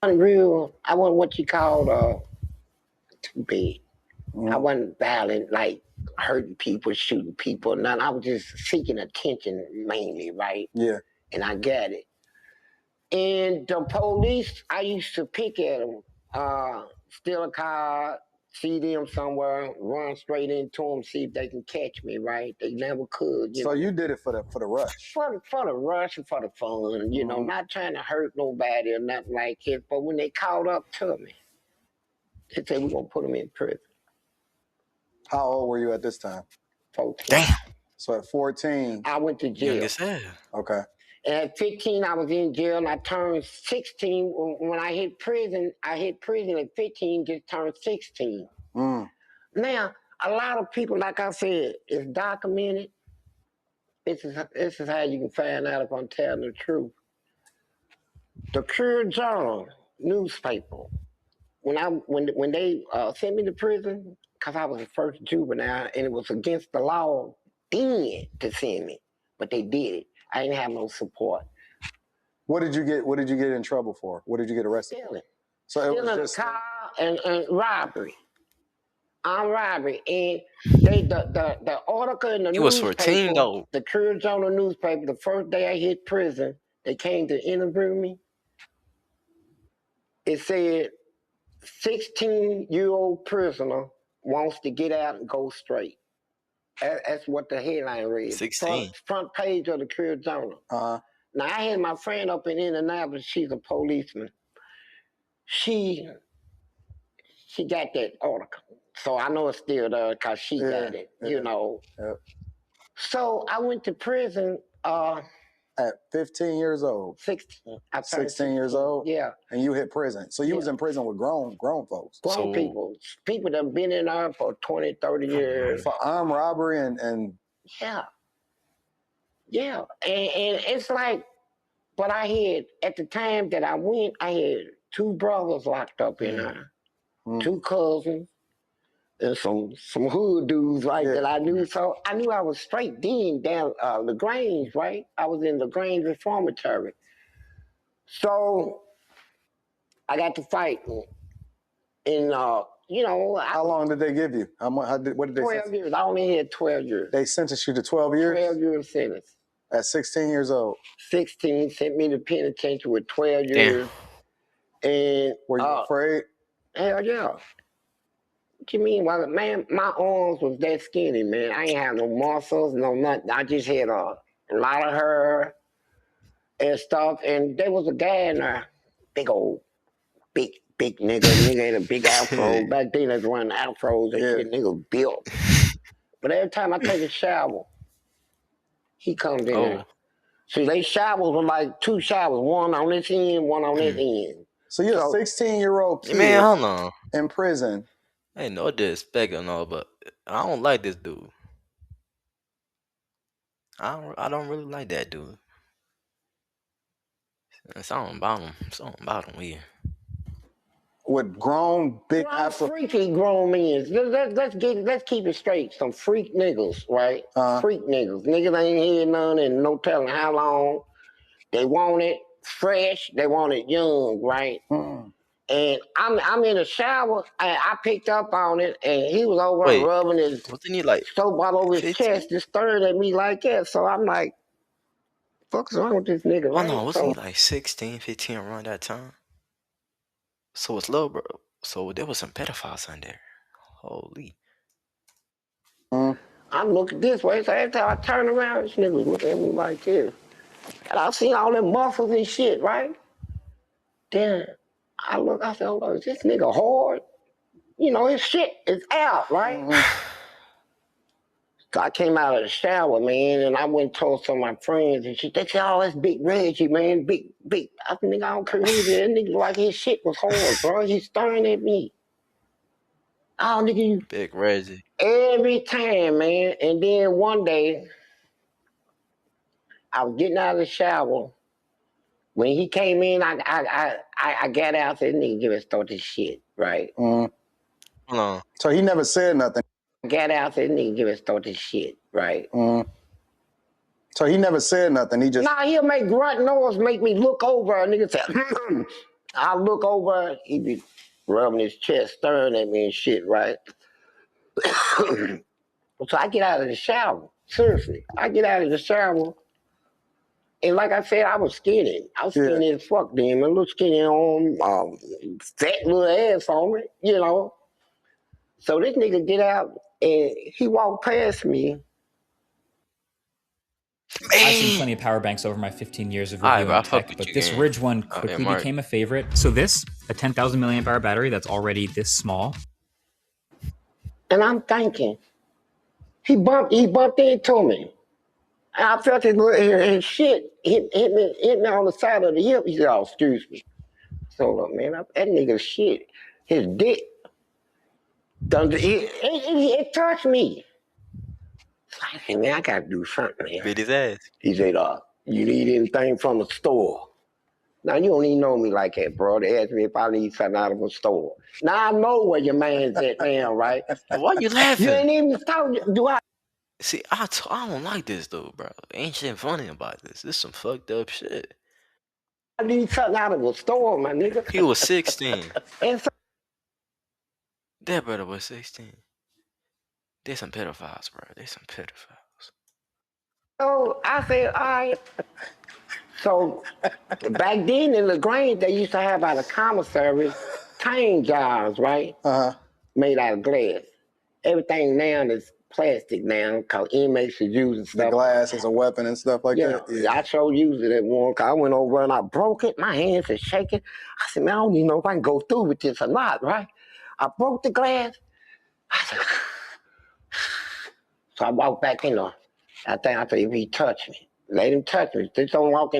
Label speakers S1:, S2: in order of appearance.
S1: Real. I wasn't what you called too bad. I wasn't violent, like hurting people, shooting people, none. I was just seeking attention mainly, right?
S2: Yeah.
S1: And I got it. And the police, I used to pick at them, steal a car, see them somewhere, run straight into them, see if they can catch me, right? They never could.
S2: So you did it for the rush.
S1: For the rush and for the fun, not trying to hurt nobody or nothing like it. But when they called up to me, they said, we're going to put them in prison.
S2: How old were you at this time?
S1: 14.
S3: Damn.
S2: So at 14.
S1: I went to jail.
S3: Young as hell.
S2: Okay.
S1: And at 15, I was in jail, and I turned 16. When I hit prison at 15, just turned 16. Now, a lot of people, like I said, it's documented. This is how you can find out if I'm telling the truth. The Courier Journal newspaper, when they sent me to prison, because I was the first juvenile, and it was against the law then to send me, but they did it. I didn't have no support.
S2: What did you get? What did you get in trouble for? What did you get arrested for?
S1: So it was just a car and robbery. Armed robbery. And the article in the
S3: You was 14 though.
S1: the Courier Journal newspaper, the first day I hit prison, they came to interview me. It said 16-year-old prisoner wants to get out and go straight. That's what the headline read.
S3: 16.
S1: Front page of the Courier Journal. Now, I had my friend up in Indianapolis. She's a policeman. She got that article. So I know it's still there because she got it,
S2: Yep.
S1: So I went to prison.
S2: At 15 years old.
S1: 16.
S2: 16 years old?
S1: Yeah.
S2: And you hit prison. So you was in prison with grown folks.
S1: Grown people. People that have been in there for 20, 30 years.
S2: For armed robbery and
S1: Yeah. Yeah. And it's like, but I had, at the time that I went, I had 2 brothers locked up in there. 2 cousins. And some hood dudes, right, that I knew. So I knew I was straight then down LaGrange, right? I was in LaGrange Reformatory. So I got to fight. And, how
S2: long did they give you? What did they
S1: 12 years. I only had 12 years.
S2: They sentenced you to 12 years?
S1: 12 years sentence.
S2: At 16 years old?
S1: 16, sent me to penitentiary with 12 years. Damn. And
S2: were you afraid?
S1: Hell yeah. What you mean? Well, man, my arms was that skinny, man. I ain't have no muscles, no nothing. I just had a lot of hair and stuff. And there was a guy in there, big old, big nigga. Nigga had a big afro. Back then, they was running afros. And nigga built. But every time I take a shower, he comes in there. See, they showers were like 2 showers, one on this end, one on this end.
S2: So you're a 16-year-old kid
S3: man, hold on.
S2: in prison.
S3: Ain't no disrespect or no, but I don't like this dude. I don't really like that dude. Something about him, yeah.
S2: With grown, big
S1: afro. Freaky grown men. Let's keep it straight. Some freak niggas, right? Freak niggas. Niggas ain't had none and no telling how long. They want it fresh. They want it young, right? And I'm in the shower, and I picked up on it, and he was over rubbing his soap all over his chest, just staring at me like that. So I'm like, what's wrong with this nigga, right?
S3: No, wasn't he like 16, 15 around that time? So it's low, bro. So there was some pedophiles in there. Holy.
S1: I'm looking this way, so every time I turn around, this nigga was looking at me like this. And I seen all them muscles and shit, right? Then I said, hold on, is this nigga hard? His shit is out, right? So I came out of the shower, man, and I went and told some of my friends, and they said, oh, that's Big Reggie, man, big. I think I don't care who it is. That nigga like his shit was hard, bro. He's staring at me. Oh, nigga, you.
S3: Big Reggie.
S1: Every time, man. And then one day, I was getting out of the shower. When he came in, I got out and said, nigga, give us start this shit, right?
S2: So he never said nothing.
S1: I got out and said, nigga, give us start this shit, right?
S2: So he never said nothing. He just...
S1: Nah, he'll make grunt noise, make me look over. A nigga said, I look over, he be rubbing his chest, staring at me and shit, right? So I get out of the shower. Seriously, I get out of the shower. And like I said, I was skinny. I was skinny as fuck then. A little skinny on, fat little ass on me, you know. So this nigga get out and he walked past me.
S4: I've seen plenty of power banks over my 15 years of
S3: All right,
S4: reviewing
S3: bro, I fuck
S4: tech,
S3: with
S4: but
S3: you,
S4: this
S3: gang.
S4: Ridge one quickly
S3: Mark.
S4: became a favorite. So this, a 10,000 milliamp hour battery that's already this small.
S1: And I'm thinking, he bumped into me. And I felt his shit hit me on the side of the hip. He said, "Oh, excuse me." So look, man, that nigga's shit, his dick, it touched me. So I said, man, I gotta do something, man.
S3: Beat his ass.
S1: He said, you need anything from the store? Now, you don't even know me like that, bro. They asked me if I need something out of a store. Now, I know where your man's at now, right?
S3: Why you laughing?
S1: You ain't even talking. Do I
S3: See, I don't like this dude, bro. Ain't shit funny about this. This some fucked up shit.
S1: need something out of a store, my nigga?
S3: He was 16.
S1: And so
S3: That brother was 16. They some pedophiles, bro. They some pedophiles.
S1: I said, all right. So back then in LaGrange, they used to have out of commissary tang jars, right? Made out of glass. Everything now is plastic now because inmates should use and stuff.
S2: The glass as a weapon and stuff like that.
S1: Yeah, I sure used it at one. I went over and I broke it. My hands are shaking. I said, man, I don't even know if I can go through with this or not, right? I broke the glass. I said, so I walked back in there. I said, if he touch me, let him touch me. Just don't walk in there.